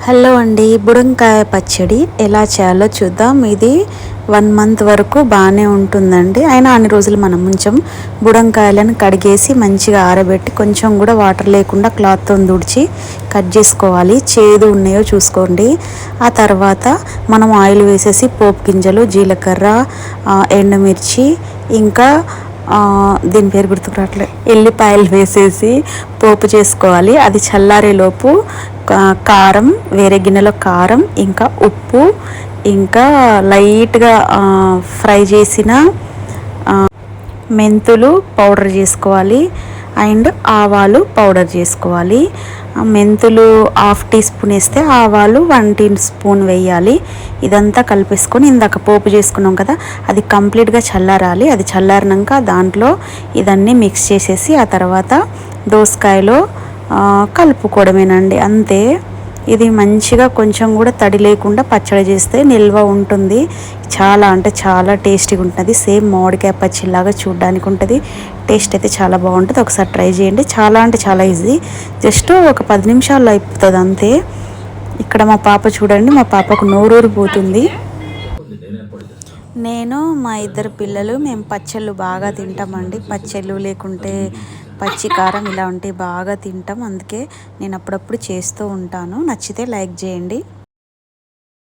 Hello అండి, బుడంకాయ పచ్చడి ఎలా చేయాలో చూద్దాం. ఇది 1 మంత్ వరకు బాగానే ఉంటుందండి. అయినా అన్ని రోజులు మనం కొంచెం బుడంకాయలను కడిగేసి మంచిగా ఆరబెట్టి కొంచెం కూడా వాటర్ లేకుండా క్లాత్తో తుడిచి కట్ చేసుకోవాలి. చేదు ఉన్నాయో చూసుకోండి. ఆ తర్వాత మనం ఆయిల్ వేసేసి పోపు గింజలు, జీలకర్ర, ఎండుమిర్చి, ఇంకా దీని పేరు గుర్తుకు రావట్లేదు, ఎల్లిపాయలు వేసేసి పోపు చేసుకోవాలి. అది చల్లారేలోపు కారం, వేరే గిన్నెలో కారం, ఇంకా ఉప్పు, ఇంకా లైట్గా ఫ్రై చేసిన మెంతులు పౌడర్ చేసుకోవాలి. అండ్ ఆవాలు పౌడర్ చేసుకోవాలి. మెంతులు 1/2 టీ స్పూన్ వేస్తే ఆవాలు 1 టీ స్పూన్ వేయాలి. ఇదంతా కలిపేసుకొని ఇందాక పోపు చేసుకున్నాం కదా, అది కంప్లీట్గా చల్లారాలి. అది చల్లారినాక దాంట్లో ఇదన్నీ మిక్స్ చేసేసి ఆ తర్వాత దోసకాయలో కలుపుకోవడమేనండి, అంతే. ఇది మంచిగా కొంచెం కూడా తడి లేకుండా పచ్చడి చేస్తే నిల్వ ఉంటుంది. చాలా అంటే చాలా టేస్టీగా ఉంటుంది. సేమ్ మామిడికాయ పచ్చడిలాగా చూడడానికి ఉంటుంది. టేస్ట్ అయితే చాలా బాగుంటుంది. ఒకసారి ట్రై చేయండి. చాలా అంటే చాలా ఈజీ. జస్ట్ ఒక 10 నిమిషాల్లో అయిపోతుంది, అంతే. ఇక్కడ మా పాప చూడండి, మా పాపకు నోరూరిపోతుంది. నేను మా 2 పిల్లలు మేము పచ్చళ్ళు బాగా తింటామండి. పచ్చళ్ళు లేకుంటే పచ్చి కారం ఇలా ఉంటే బాగా తింటాం. అందుకే నేను అప్పుడప్పుడు చేస్తూ ఉంటాను. నచ్చితే లైక్ చేయండి.